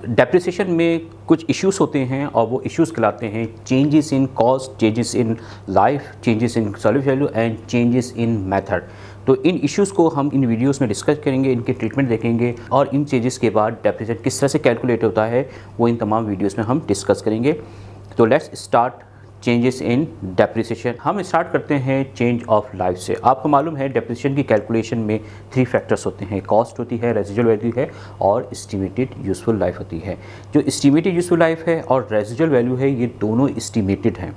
Depreciation में कुछ issues होते हैं और वो इश्यूज कहलाते हैं changes in cost, changes in life, changes in service value and changes in method. तो इन इश्यूज़ को हम इन वीडियोस में डिस्कस करेंगे, इनके ट्रीटमेंट देखेंगे और इन चेंजेस के बाद डेप्रिसिएशन किस तरह से कैलकुलेट होता है वो इन तमाम वीडियोस में हम डिस्कस करेंगे। तो let's start changes in depreciation. हम स्टार्ट करते हैं चेंज ऑफ लाइफ से। आपको मालूम है डेप्रिसिएशन की कैलकुलेशन में 3 फैक्टर्स होते हैं, कॉस्ट होती है, रेजिडुअल वैल्यू है और एस्टिमेटेड यूजफुल लाइफ होती है। जो एस्टिमेटेड यूजफुल लाइफ है और रेजिडुअल वैल्यू है ये दोनों एस्टिमेटेड हैं,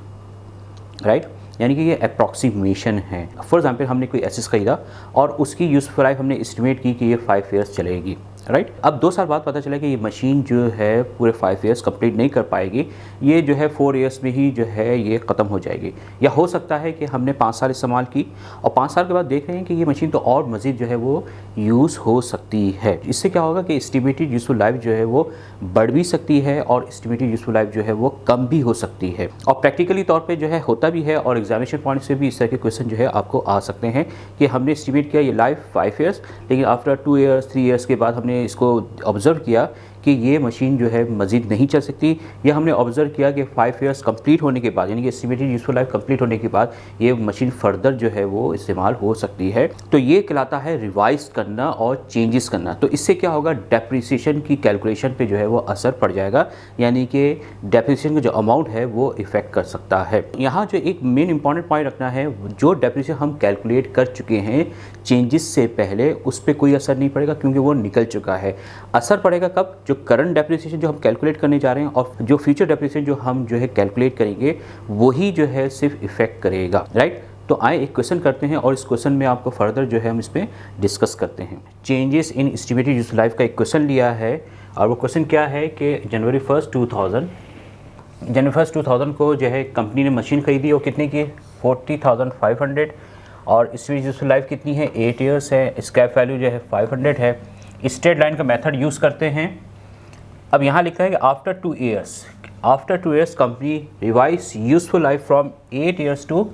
राइट, यानी कि ये अप्रॉक्सीमेशन है। फॉर एग्जांपल हमने कोई एसेट खरीदा और उसकी यूजफुल लाइफ हमने एस्टिमेट की कि ये 5 ईयर्स चलेगी, राइट। अब 2 साल बाद पता चला कि ये मशीन जो है पूरे 5 ईयर्स कंप्लीट नहीं कर पाएगी, ये जो है 4 ईयर्स में ही जो है ये ख़त्म हो जाएगी। या हो सकता है कि हमने 5 साल इस्तेमाल की और 5 साल के बाद देख रहे हैं कि ये मशीन तो और मज़ीद जो है वो यूज़ हो सकती है। इससे क्या होगा कि एस्टिमेटेड यूजफुल लाइफ जो है वो बढ़ भी सकती है और एस्टिमेटेड यूजफुल लाइफ जो है वो कम भी हो सकती है। और प्रैक्टिकली तौर पर जो है होता भी है और एग्जामिनेशन पॉइंट से भी इस तरह के क्वेश्चन जो है आपको आ सकते हैं कि हमने एस्टिमेट किया ये लाइफ 5 ईयर्स, लेकिन आफ्टर 2 ईयर्स 3 ईयर्स के बाद हमने इसको ऑब्ज़र्व किया कि ये मशीन जो है मज़ीद नहीं चल सकती, या हमने ऑब्ज़र्व किया कि 5 ईयर्स कंप्लीट होने के बाद यानी कि एस्टिमेटेड यूजफुल लाइफ कंप्लीट होने के बाद ये मशीन फर्दर जो है वो इस्तेमाल हो सकती है। तो ये कहलाता है रिवाइज करना और चेंजेस करना। तो इससे क्या होगा, डेप्रिसिएशन की कैलकुलेशन पे जो है वो असर पड़ जाएगा, यानी कि डेप्रिसिएशन का जो अमाउंट है वो इफ़ेक्ट कर सकता है। यहाँ जो एक मेन इंपॉर्टेंट पॉइंट रखना है, जो डेप्रिसिएशन हम कैलकुलेट कर चुके हैं चेंजेस से पहले उस पर कोई असर नहीं पड़ेगा क्योंकि वो निकल चुका है। असर पड़ेगा कब, जो करंट डेप्रिसिएशन जो हम कैलकुलेट करने जा रहे हैं और जो फ्यूचर डेप्रिसिएशन जो हम जो है कैलकुलेट करेंगे वही जो है सिर्फ इफेक्ट करेगा, राइट। तो आए एक क्वेश्चन करते हैं और इस क्वेश्चन में आपको फर्दर जो है हम इस पर डिस्कस करते हैं। Changes in estimated useful life का एक क्वेश्चन लिया है और वो क्वेश्चन क्या है कि जनवरी 1 2000 को जो है कंपनी ने मशीन खरीदी और कितने की 40,500 और एस्टिमेटेड यूजफुल लाइफ कितनी है 8 ईयर्स है, स्क्रैप वैल्यू जो है 500 है। स्ट्रेट लाइन का मेथड यूज़ करते हैं। अब यहाँ लिखा है कि after 2 years company revise useful life from 8 years to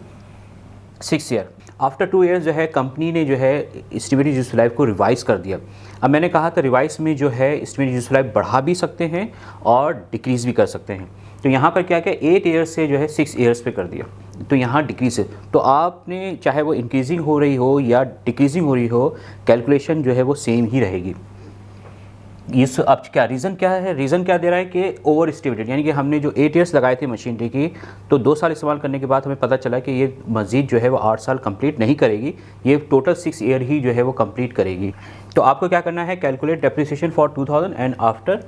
6 year. After 2 years जो है कंपनी ने जो है एस्टिमेटेड यूजफुल लाइफ को रिवाइज कर दिया। अब मैंने कहा था रिवाइज में जो है एस्टिमेटेड यूजफुल लाइफ बढ़ा भी सकते हैं और डिक्रीज़ भी कर सकते हैं। तो यहाँ पर क्या किया 8 ईयर्स से जो है 6 ईयर्स पे कर दिया, तो यहाँ डिक्रीज है। तो आपने चाहे वो इंक्रीजिंग हो रही हो या डिक्रीजिंग हो रही हो, कैलकुलेशन जो है वो सेम ही रहेगी। इस अब क्या रीज़न क्या है, रीज़न क्या दे रहा है कि ओवर एस्टिमेटेड, यानी कि हमने जो 8 ईयर्स लगाए थे मशीनरी की, तो 2 साल इस्तेमाल करने के बाद हमें पता चला कि ये मज़ीद जो है वो 8 साल कंप्लीट नहीं करेगी, ये टोटल 6 ईयर ही जो है वो कंप्लीट करेगी। तो आपको क्या करना है, calculate depreciation for 2000 and after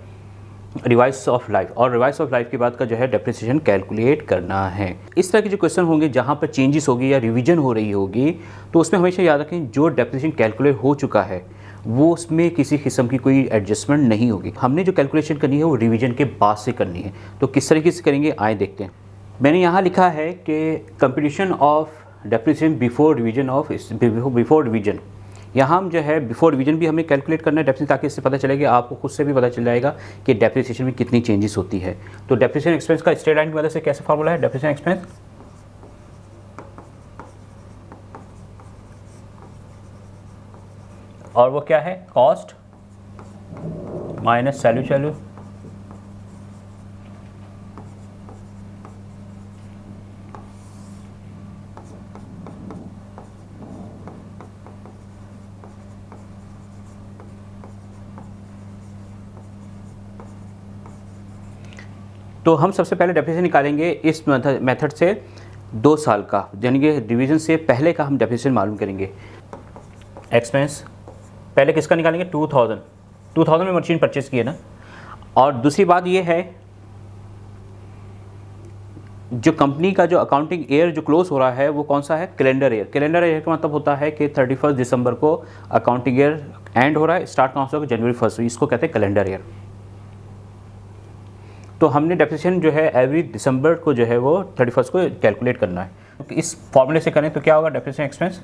revise of life, और रिवाइज ऑफ लाइफ के बाद का जो है डेप्रिसिएशन कैलकुलेट करना है। इस तरह के जो क्वेश्चन होंगे जहाँ पर चेंजेस होगी या रिवीजन हो रही होगी, तो उसमें हमेशा याद रखें जो डेप्रिसिएशन कैलकुलेट हो चुका है वो उसमें किसी किस्म की कोई एडजस्टमेंट नहीं होगी। हमने जो कैलकुलेशन करनी है वो रिवीजन के बाद से करनी है। तो किस तरीके से करेंगे आए देखते हैं। मैंने यहाँ लिखा है कि computation of depreciation before revision. यहाँ हम जो है बिफोर रिवीजन भी हमें कैलकुलेट करना है डेप्रिसिएशन, ताकि इससे पता चलेगा, आपको खुद से भी पता चल जाएगा कि डेप्रिसिएशन में कितनी चेंजेस होती है। तो डेप्रिसिएशन एक्सपेंस का स्ट्रेट लाइन की वजह से कैसे फार्मूला है, डेप्रिसिएशन एक्सपेंस और वो क्या है, कॉस्ट माइनस सैल्यूट वैल्यू। तो हम सबसे पहले डेप्रिसिएशन निकालेंगे इस मेथड से 2 साल का, यानी कि डिवीजन से पहले का हम डेप्रिसिएशन मालूम करेंगे। एक्सपेंस पहले किसका निकालेंगे, 2000 में मशीन परचेज की है ना। और दूसरी बात ये है जो कंपनी का जो अकाउंटिंग ईयर जो क्लोज हो रहा है वो कौन सा है, कैलेंडर ईयर। कैलेंडर ईयर का मतलब होता है कि 31 दिसंबर को अकाउंटिंग ईयर एंड हो रहा है, स्टार्ट कौन सा होगा, जनवरी 1, इसको कहते हैं कैलेंडर ईयर। तो हमने डेप्रिसिएशन जो है एवरी दिसंबर को जो है वो 31 को कैलकुलेट करना है। तो इस फॉर्मूले से करें तो क्या होगा, डेप्रिसिएशन एक्सपेंस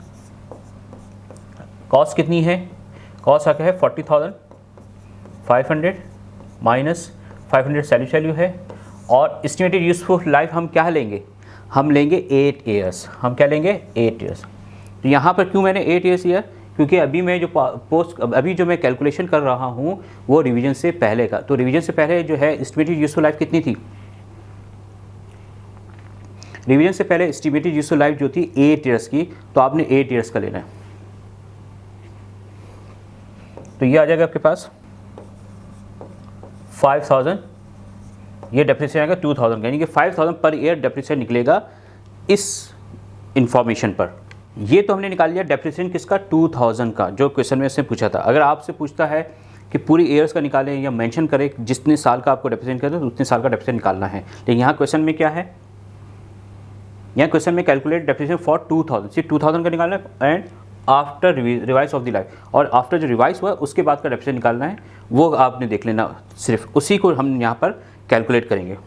कॉस्ट कितनी है, कॉस्ट आके है 40,500 माइनस 500 सैल्यूट वैल्यू है, और एस्टिमेटेड यूजफुल लाइफ हम क्या लेंगे, हम लेंगे 8 ईयर्स। हम क्या लेंगे, 8 ईयर्स। तो यहाँ पर क्यों मैंने 8 ईयर्स लिया, क्योंकि अभी जो मैं कैलकुलेशन कर रहा हूँ वो रिवीजन से पहले का। तो रिवीजन से पहले जो है एस्टिमेटेड यूजफुल लाइफ कितनी थी? रिवीजन से पहले एस्टिमेटेड यूजफुल लाइफ जो थी 8 ईयर्स की, तो आपने 8 ईयर्स का लेना है। तो ये आ जाएगा आपके पास 5000, ये डेप्रिसिएशन आएगा 2000 का, यानी कि 5000 पर ईयर डेप्रिसिएशन निकलेगा इस इंफॉर्मेशन पर। ये तो हमने निकाल लिया डेप्रिसिएशन किसका? 2000 का, जो क्वेश्चन में इसने पूछा था। अगर आपसे पूछता है कि पूरी ईयर्स का निकालें या मेंशन करें जितने साल का आपको डेप्रिसिएशन करना है तो उतने साल का डेप्रिसिएशन निकालना है। लेकिन यहाँ क्वेश्चन में क्या है? यहाँ क्वेश्चन में कैलकुलेट डेप्रिसिएशन फॉर 2000, सिर्फ 2000 का निकालना है and after revise of the life, और आफ्टर जो रिवाइज हुआ उसके बाद का डेप्रिसिएशन निकालना है, वो आपने देख लेना, सिर्फ उसी को हम यहाँ पर कैलकुलेट करेंगे।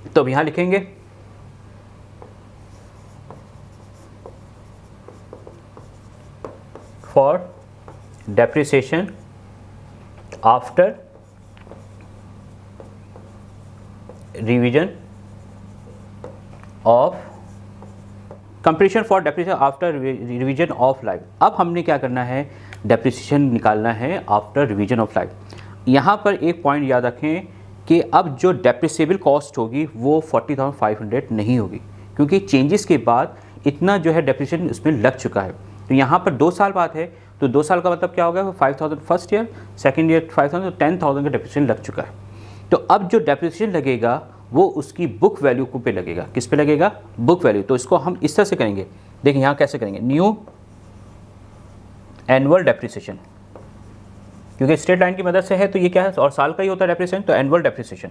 तो अब यहाँ लिखेंगे for depreciation after revision of completion for depreciation after revision of life. अब हमने क्या करना है? डेप्रिसिएशन निकालना है आफ्टर रिवीजन ऑफ लाइफ। यहाँ पर एक पॉइंट याद रखें कि अब जो डेप्रिसिएबल कॉस्ट होगी वो 40,500 नहीं होगी, क्योंकि चेंजेस के बाद इतना जो है डेप्रिसिएशन उसमें लग चुका है। तो यहाँ पर 2 साल बाद है, तो 2 साल का मतलब क्या होगा? 5000 फर्स्ट ईयर, सेकेंड ईयर 5000, तो 10,000 का डेप्रिसिएशन लग चुका है। तो अब जो डेप्रिसिएशन लगेगा वो उसकी बुक वैल्यू पे लगेगा। किस पे लगेगा? Book value. तो इसको हम इस तरह से करेंगे, देखिए यहाँ कैसे करेंगे, न्यू एनुअल डेप्रिसिएशन, क्योंकि स्ट्रेट लाइन की मदद से है तो ये क्या है, और साल का ही होता है डेप्रिसिएशन, तो annual depreciation,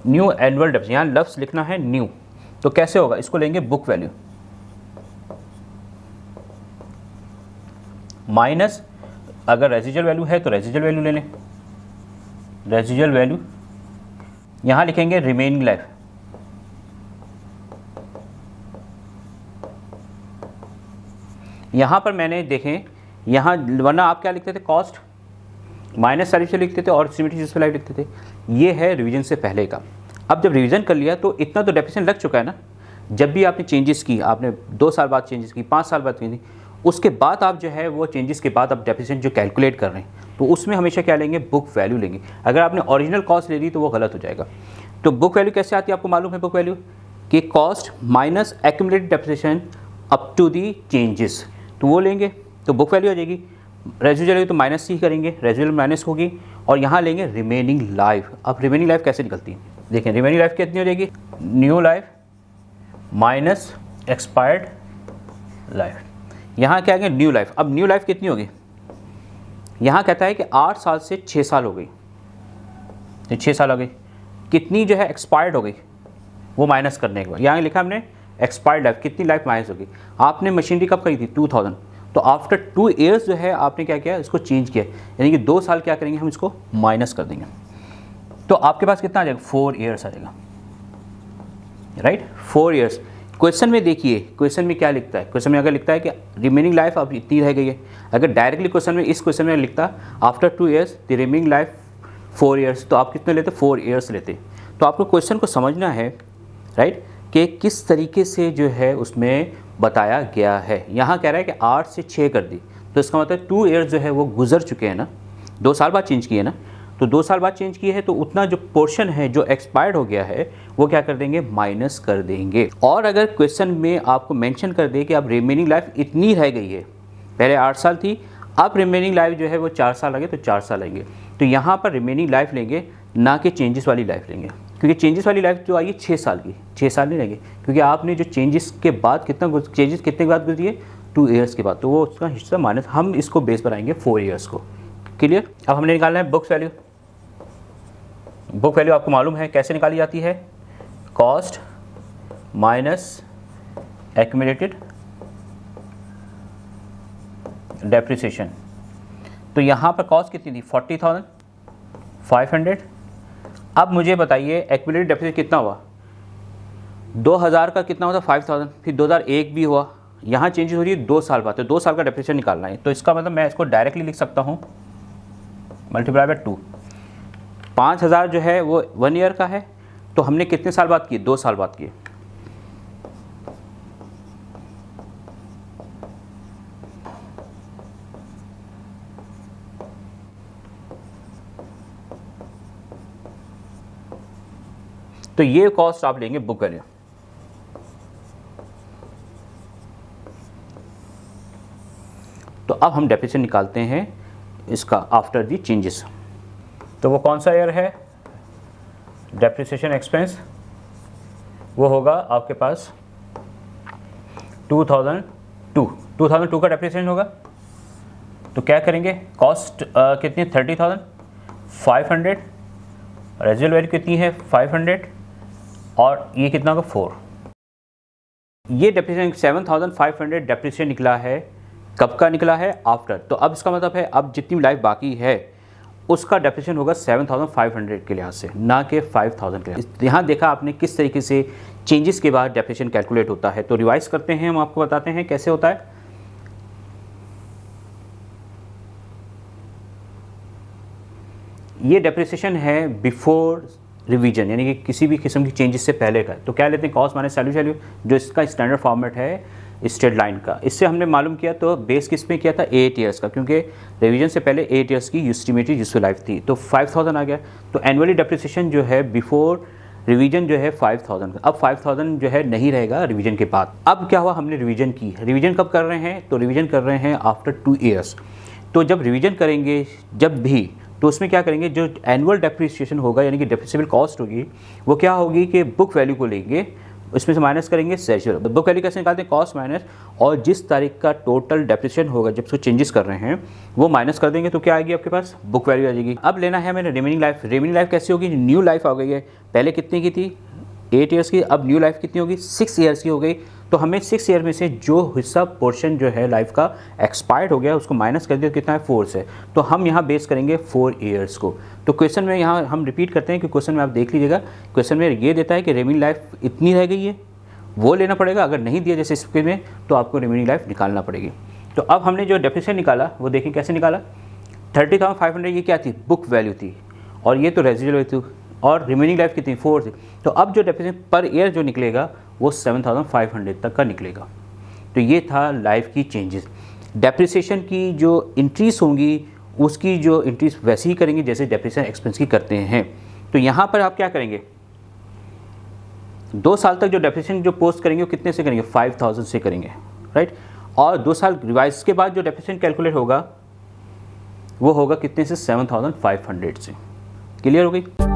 new annual depreciation. यहाँ लफ्ज़ लिखना है न्यू, तो कैसे होगा? इसको लेंगे बुक वैल्यू माइनस, अगर रेजिजुअल वैल्यू है तो रेजिजुअल वैल्यू ले लें, रेजिजुअल वैल्यू यहाँ लिखेंगे रिमेनिंग लाइफ, यहाँ पर मैंने देखें, यहाँ वरना आप क्या लिखते थे? कॉस्ट माइनस तारीफ से लिखते थे और एस्टिमेटेड यूजफुल लाइफ लिखते थे। ये है रिवीजन से पहले का। अब जब रिवीजन कर लिया तो इतना तो डेप्रिसिएशन लग चुका है ना। जब भी आपने चेंजेस की, आपने 2 साल बाद चेंजेस की, 5 साल बाद की, उसके बाद आप जो है वो चेंजेस के बाद आप डेप्रिसिएशन जो कैलकुलेट कर रहे हैं तो उसमें हमेशा क्या लेंगे? बुक वैल्यू लेंगे। अगर आपने ओरिजिनल कॉस्ट ले ली तो वो गलत हो जाएगा। तो बुक वैल्यू कैसे आती है आपको मालूम है? बुक वैल्यू कि cost minus accumulated depreciation up to the changes, तो वो लेंगे तो बुक वैल्यू आ जाएगी। रेजिजुअल वैल्यू तो माइनस ही करेंगे, रेजिजुअल माइनस होगी, और यहाँ लेंगे रिमेनिंग लाइफ। अब रिमेनिंग लाइफ कैसे निकलती है? देखें रिमेनिंग लाइफ कितनी हो जाएगी? New life minus expired life. यहाँ क्या आएंगे? New life. अब न्यू लाइफ कितनी होगी? यहाँ कहता है कि 8 साल से 6 साल हो गई, तो 6 साल हो गई, कितनी जो है एक्सपायर्ड हो गई वो माइनस करने के बाद यहाँ लिखा हमने एक्सपायर्ड लाइफ, कितनी लाइफ माइनस होगी। आपने मशीनरी कब खरीदी? 2000, तो आफ्टर 2 ईयर्स जो है आपने क्या किया? इसको चेंज किया, यानी कि 2 साल क्या करेंगे? हम इसको माइनस कर देंगे, तो आपके पास कितना आ जाएगा? 4 ईयर्स आ जाएगा, राइट, 4 ईयर्स। क्वेश्चन में देखिए, क्वेश्चन में क्या लिखता है? क्वेश्चन में अगर लिखता है कि रिमेनिंग लाइफ अब इतनी रह गई है, अगर डायरेक्टली क्वेश्चन में, इस क्वेश्चन में लिखता after 2 years the remaining life 4 years, तो आप कितने लेते? 4 ईयर्स लेते। तो आपको क्वेश्चन को समझना है, राइट, कि किस तरीके से जो है उसमें बताया गया है। यहाँ कह रहा है कि 8 से 6 कर दी, तो इसका मतलब 2 ईयर्स जो है वो गुजर चुके हैं ना, 2 साल बाद चेंज किए ना, तो 2 साल बाद चेंज किए हैं, तो उतना जो पोर्शन है जो एक्सपायर्ड हो गया है वो क्या कर देंगे? माइनस कर देंगे। और अगर क्वेश्चन में आपको मेंशन कर दे कि अब रिमेनिंग लाइफ इतनी रह गई है, पहले 8 साल थी, अब रिमेनिंग लाइफ जो है वो 4 साल लगे, तो 4 साल लेंगे, तो यहाँ पर रिमेनिंग लाइफ लेंगे, ना कि चेंजेस वाली लाइफ लेंगे, क्योंकि चेंजेस वाली लाइफ जो आई है 6 साल की, 6 साल नहीं लेंगे, क्योंकि आपने जो चेंजेस के बाद चेंजेस कितने के बाद गुजरी है? 2 ईयर्स के बाद, तो वो उसका हिस्सा माइनस, हम इसको बेस बनाएंगे 4 ईयर्स को। क्लियर? अब हमने निकालना है बुक्स वैल्यू। बुक वैल्यू आपको मालूम है कैसे निकाली जाती है? Cost minus accumulated depreciation. तो यहाँ पर कॉस्ट कितनी थी? 40,500। अब मुझे बताइए एक्यूमुलेटेड डेप्रिसिएशन कितना हुआ? 2000 का कितना होता? 5000, फिर 2001 भी हुआ, यहाँ चेंजेस हो रही है 2 साल बाद, तो 2 साल का डेप्रिसिएशन निकालना है। तो इसका मतलब मैं इसको डायरेक्टली लिख सकता हूँ मल्टीप्लाई बाय 2। 5000 जो है वो 1 ईयर का है, तो हमने कितने साल बाद किए? 2 साल बाद किए। तो ये कॉस्ट आप लेंगे बुक वैल्यू। तो अब हम डेप्रिसिएशन निकालते हैं इसका आफ्टर दी चेंजेस। तो वो कौन सा ईयर है? डेप्रिसिएशन एक्सपेंस वो होगा आपके पास 2002 का डेप्रिसिएशन होगा। तो क्या करेंगे, कॉस्ट कितनी है 30,500, रेजिडुअल वैल्यू कितनी है 500 और ये कितना होगा 4। ये डेप्रिसिएशन 7,500 डेप्रिसिएशन निकला है। कब का निकला है? आफ्टर। तो अब इसका मतलब है अब जितनी लाइफ बाकी है उसका डेप्रिसिएशन होगा 7,500 के लिहाज से, ना कि 5,000 के लिहाज से। यहाँ देखा आपने किस तरीके से चेंजेस के बाद डेप्रिसिएशन कैलकुलेट होता है। तो रिवाइज करते हैं, हम आपको बताते हैं कैसे होता है। ये डेप्रिसिएशन है बिफोर रिवीजन, यानी कि किसी भी किस्म की चेंजेस से पहले का। तो क्या लेते हैं, कॉस्ट माइनस सैलरी वैल्यू, जो इसका स्टैंडर्ड फॉर्मेट है स्ट्रेट लाइन का। इससे हमने मालूम किया, तो बेस किस पे किया था 8 ईयर्स का, क्योंकि रिवीजन से पहले 8 ईयर्स की एस्टिमेटेड यूजफुल लाइफ थी। तो 5,000 आ गया। तो एनुअली डेप्रिसिएशन जो है बिफोर रिवीजन जो है 5,000 का। अब 5,000 जो है नहीं रहेगा रिवीजन के बाद। अब क्या हुआ, हमने रिवीजन की। रिवीजन कब कर रहे हैं? तो रिवीजन कर रहे हैं आफ्टर 2 ईयर्स। तो जब रिवीजन करेंगे जब भी, तो उसमें क्या करेंगे, जो एनुअल डेप्रिसिएशन होगा यानी कि डेप्रिसिएबल कॉस्ट होगी वो क्या होगी कि बुक वैल्यू को लेंगे, उसमें से माइनस करेंगे रेजिडुअल। बुक वैल्यू कैसे निकालते हैं, कॉस्ट माइनस, और जिस तारीख का टोटल डेप्रिसिएशन होगा जब उसको चेंजेस कर रहे हैं वो माइनस कर देंगे। तो क्या आएगी आपके पास, बुक वैल्यू आ जाएगी। अब लेना है हमें रिमेनिंग लाइफ। रिमेनिंग लाइफ कैसी होगी, न्यू लाइफ आ गई है। पहले कितने की थी 8 ईयर्स की, अब न्यू लाइफ कितनी होगी 6 ईयर्स की हो गई। तो हमें 6 ईयर में से जो हिस्सा पोर्शन जो है लाइफ का एक्सपायर्ड हो गया उसको माइनस कर दिया, कितना है 4 से। तो हम यहाँ बेस करेंगे 4 ईयर्स को। तो क्वेश्चन में यहाँ हम रिपीट करते हैं कि क्वेश्चन में आप देख लीजिएगा, क्वेश्चन में ये देता है कि रिमेनिंग लाइफ इतनी रह गई है, वो लेना पड़ेगा। अगर नहीं दिया जैसे इसके में, तो आपको रिमेनिंग लाइफ निकालना पड़ेगी। तो अब हमने जो डेप्रिसिएशन निकाला वो देखें कैसे निकाला। 30,500 ये क्या थी, बुक वैल्यू थी, और ये तो रेजिडुअल वैल्यू थी, और रिमेनिंग लाइफ कितनी 4 थी। तो अब जो डेप्रिसिएशन पर ईयर जो निकलेगा वो 7,500 तक का निकलेगा। तो ये था लाइफ की चेंजेस। डेप्रिसिएशन की जो इंट्रीज होंगी उसकी जो इंट्रीज वैसे ही करेंगे जैसे डेप्रिसिएशन एक्सपेंस की करते हैं। तो यहाँ पर आप क्या करेंगे, 2 साल तक जो डेप्रिसिएशन जो पोस्ट करेंगे वो कितने से करेंगे, 5,000 से करेंगे, राइट। और 2 साल रिवाइज के बाद जो डेप्रिसिएशन कैलकुलेट होगा वो होगा कितने से, 7,500 से। क्लियर हो गई।